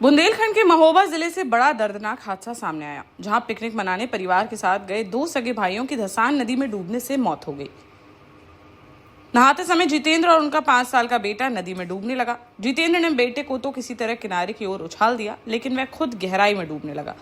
बुंदेलखंड के महोबा जिले से बड़ा दर्दनाक हादसा सामने आया, जहां पिकनिक मनाने परिवार के साथ गए दो सगे भाइयों की धसान नदी में डूबने से मौत हो गई। नहाते समय जितेंद्र और उनका 5 साल का बेटा नदी में डूबने लगा। जितेंद्र ने बेटे को तो किसी तरह किनारे की ओर उछाल दिया, लेकिन वह खुद गहराई में डूबने लगा।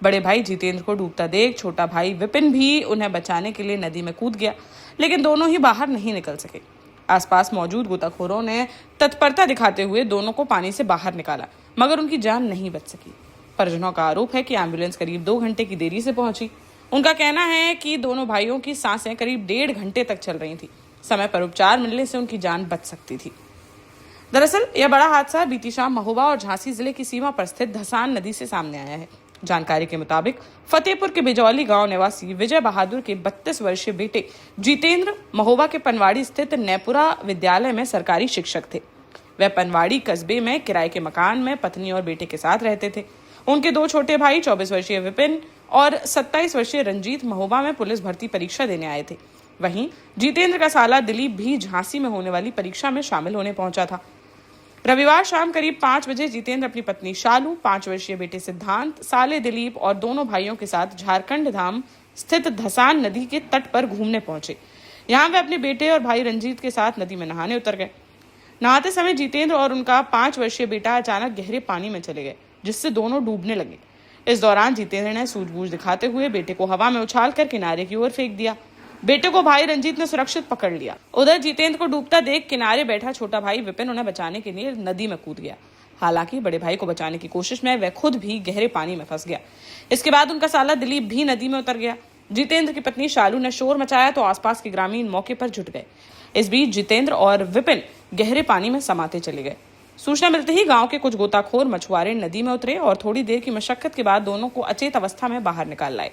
बड़े भाई जितेंद्र को डूबता देख छोटा भाई विपिन भी उन्हें बचाने के लिए नदी में कूद गया, लेकिन दोनों ही बाहर नहीं निकल सके। आसपास मौजूद गोताखोरों ने तत्परता दिखाते हुए दोनों को पानी से बाहर निकाला, मगर उनकी जान नहीं बच सकी। परिजनों का आरोप है कि एम्बुलेंस करीब 2 घंटे की देरी से पहुंची। उनका कहना है कि दोनों भाइयों की सांसें करीब 1.5 घंटे तक चल रही थी। समय पर उपचार मिलने से उनकी जान बच सकती थी। दरअसल यह बड़ा हादसा बीती शाम महोबा और झांसी जिले की सीमा पर स्थित धसान नदी से सामने आया है। जानकारी के मुताबिक फतेहपुर के बिजौली गांव निवासी विजय बहादुर के 32 वर्षीय बेटे जितेंद्र महोबा के पनवाड़ी स्थित नैपुरा विद्यालय में सरकारी शिक्षक थे। वह पनवाड़ी कस्बे में किराए के मकान में पत्नी और बेटे के साथ रहते थे। उनके 2 छोटे भाई 24 वर्षीय विपिन और 27 वर्षीय रंजीत महोबा में पुलिस भर्ती परीक्षा देने आए थे। वहीं जितेंद्र का साला दिलीप भी झांसी में होने वाली परीक्षा में शामिल होने पहुंचा था। रविवार शाम करीब 5 बजे जितेंद्र अपनी पत्नी शालू, 5 वर्षीय बेटे सिद्धांत, साले दिलीप और दोनों भाइयों के साथ झारखंड धाम स्थित धसान नदी के तट पर घूमने पहुंचे। यहाँ वे अपने बेटे और भाई रंजीत के साथ नदी में नहाने उतर गए। नहाते समय जितेंद्र और उनका 5 वर्षीय बेटा अचानक गहरे पानी में चले गए, जिससे दोनों डूबने लगे। इस दौरान जितेंद्र ने सूझबूझ दिखाते हुए बेटे को हवा में उछालकर किनारे की ओर फेंक दिया। बेटे को भाई रंजीत ने सुरक्षित पकड़ लिया। उधर जितेंद्र को डूबता देख किनारे बैठा छोटा भाई विपिन उन्हें बचाने के लिए नदी में कूद गया। हालांकि बड़े भाई को बचाने की कोशिश में वह खुद भी गहरे पानी में फंस गया। इसके बाद उनका साला दिलीप भी नदी में उतर गया। जितेंद्र की पत्नी शालू ने शोर मचाया तो आसपास के ग्रामीण मौके पर जुट गए। इस बीच जितेंद्र और विपिन गहरे पानी में समाते चले गए। सूचना मिलते ही गांव के कुछ गोताखोर मछुआरे नदी में उतरे और थोड़ी देर की मशक्कत के बाद दोनों को अचेत अवस्था में बाहर निकाल लाए।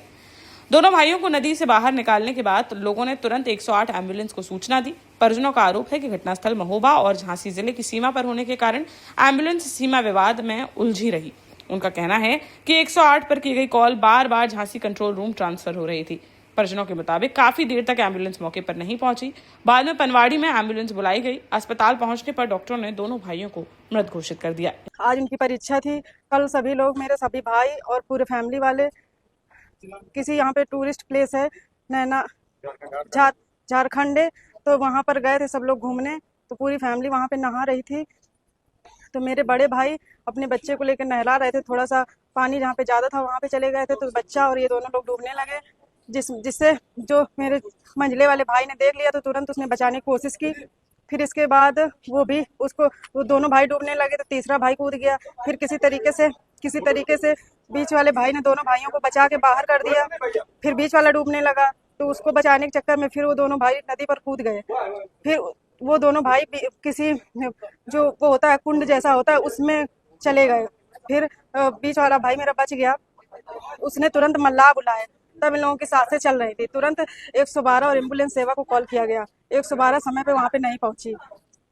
दोनों भाइयों को नदी से बाहर निकालने के बाद लोगों ने तुरंत 108 एम्बुलेंस को सूचना दी। परिजनों का आरोप है कि घटनास्थल महोबा और झांसी जिले की सीमा पर होने के कारण एम्बुलेंस सीमा विवाद में उलझी रही। उनका कहना है कि 108 पर की गई कॉल बार बार झांसी कंट्रोल रूम ट्रांसफर हो रही थी। परिजनों के मुताबिक काफी देर तक एम्बुलेंस मौके पर नहीं पहुंची। बाद में पनवाड़ी में एम्बुलेंस बुलाई गई। अस्पताल पहुंचने पर डॉक्टरों ने दोनों भाइयों को मृत घोषित कर दिया। आज उनकी परीक्षा थी। कल सभी लोग, मेरे सभी भाई और पूरे फैमिली वाले किसी यहाँ पे टूरिस्ट प्लेस है नैना झारखंड, तो वहाँ पर गए थे सब लोग घूमने। तो पूरी फैमिली वहाँ पे नहा रही थी। तो मेरे बड़े भाई अपने बच्चे को लेकर नहला रहे थे। थोड़ा सा पानी जहाँ पे ज़्यादा था वहाँ पे चले गए थे, तो बच्चा और ये दोनों लोग डूबने लगे। जिससे जो मेरे मंझले वाले भाई ने देख लिया तो तुरंत उसने बचाने की कोशिश की। फिर इसके बाद वो दोनों भाई डूबने लगे तो तीसरा भाई कूद गया। फिर किसी तरीके से बीच वाले भाई ने दोनों भाइयों को बचा के बाहर कर दिया। फिर बीच वाला डूबने लगा तो उसको बचाने के चक्कर में फिर वो दोनों भाई नदी पर कूद गए। फिर वो दोनों भाई किसी जो वो होता है कुंड जैसा होता है उसमें चले गए। फिर बीच वाला भाई मेरा बच गया। उसने तुरंत मल्लाह बुलाए, तब इन लोगों की सांसें चल रही थी। तुरंत 112 और एम्बुलेंस सेवा को कॉल किया गया। 112 समय पे वहाँ पे नहीं पहुंची।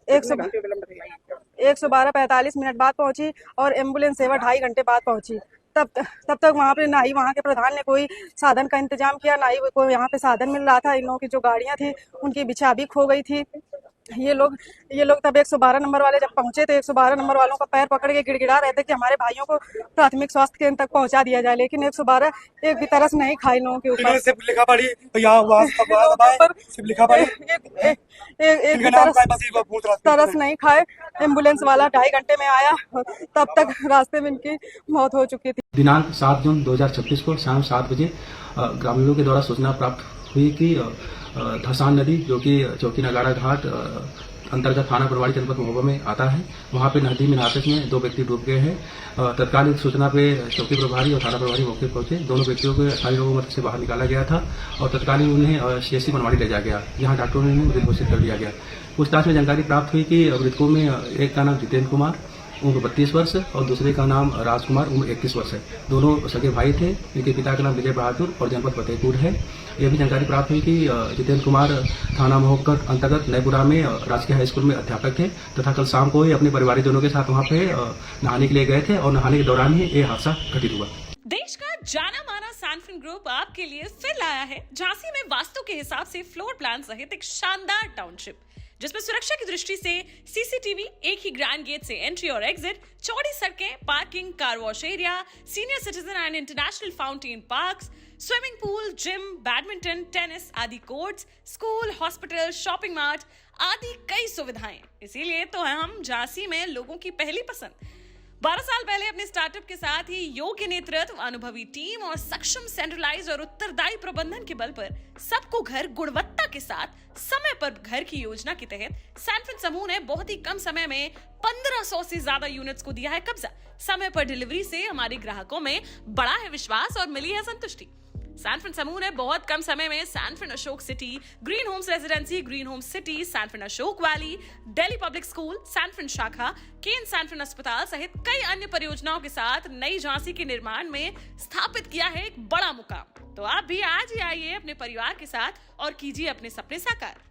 112 45 मिनट बाद पहुंची और एम्बुलेंस सेवा 2.5 घंटे बाद पहुंची। तब तक वहाँ पे ना ही वहाँ के प्रधान ने कोई साधन का इंतजाम किया, ना ही कोई यहाँ पे साधन मिल रहा था। इन लोगों की जो गाड़ियाँ थी उनकी भी चाबी खो गई थी। ये लोग तब 112 नंबर वाले जब पहुंचे तो 112 नंबर वालों का पैर पकड़ के गिड़गिड़ा रहे थे कि हमारे भाइयों को प्राथमिक स्वास्थ्य केंद्र तक पहुंचा दिया जाए। लेकिन 112 एक भी तरस नहीं खाई लोगों के ऊपर। सिर्फ लिखा पड़ी तरस नहीं खाए। एम्बुलेंस वाला 2.5 घंटे में आया, तब तक रास्ते में इनकी मौत हो चुकी थी। दिनांक 7 जून 2026 को शाम 7 बजे ग्रामीणों के द्वारा सूचना प्राप्त हुई कि धसान नदी जो कि चौकी नगाड़ा घाट अंतर्गत थाना परवाड़ी जनपद महोबा में आता है, वहां पे नदी में नहाते समय 2 व्यक्ति डूब गए हैं। तत्काल सूचना पे चौकी प्रभारी और थाना प्रभारी मौके पर पहुंचे। दोनों व्यक्तियों को स्थानीय लोगों मदद से बाहर निकाला गया था और तत्काल उन्हें सीएससी पनवाड़ी ले जाया गया, जहां डॉक्टरों ने मृत घोषित कर दिया गया। पूछताछ में जानकारी प्राप्त हुई कि मृतकों में एक का नाम जितेंद्र कुमार, उम्र 32 वर्ष और दूसरे का नाम राजकुमार, उम्र 21 वर्ष है। दोनों सगे भाई थे। इनके पिता का नाम विजय बहादुर और जनपद फतेहपुर है। यह भी जानकारी प्राप्त हुई कि जितेंद्र कुमार थाना महोबा अंतर्गत नैपुरा में राजकीय हाई स्कूल में अध्यापक थे तथा कल शाम को ही अपने परिवारजनों के साथ वहां पे नहाने के लिए गए थे और नहाने के दौरान ही ये हादसा घटित हुआ। देश का जाना माना सैनफिन ग्रुप आपके लिए फिर लाया है झांसी में वास्तु के हिसाब से फ्लोर प्लान सहित एक शानदार टाउनशिप, जिसमें सुरक्षा की दृष्टि से सीसीटीवी, एक ही ग्रैंड गेट से एंट्री और एग्जिट, चौड़ी सड़कें, parking, car wash area, senior citizen and international fountain parks, swimming pool, gym, badminton, tennis आदि courts, school, hospital, shopping mart आदि कई सुविधाएं। इसीलिए तो हम झांसी में लोगों की पहली पसंद। 12 साल पहले अपने स्टार्टअप के साथ ही योग्य नेतृत्व, अनुभवी टीम और सक्षम सेंट्रलाइज और उत्तरदायी प्रबंधन के बल पर सबको घर गुणवत्ता के साथ समय पर घर की योजना के तहत सैनफिन समूह ने बहुत ही कम समय में 1500 से ज्यादा यूनिट्स को दिया है कब्जा। समय पर डिलीवरी से हमारे ग्राहकों में बढ़ा है विश्वास और मिली है संतुष्टि। सैनफिन समूह ने बहुत कम समय में Sanfin Ashok city, green homes residency, green homes city, Sanfin Ashok valley, Delhi public school, Sanfin शाखा, केन सैनफिन अस्पताल सहित कई अन्य परियोजनाओं के साथ नई झांसी के निर्माण में स्थापित किया है एक बड़ा मुकाम। तो आप भी आज ही आइए अपने परिवार के साथ और कीजिए अपने सपने साकार।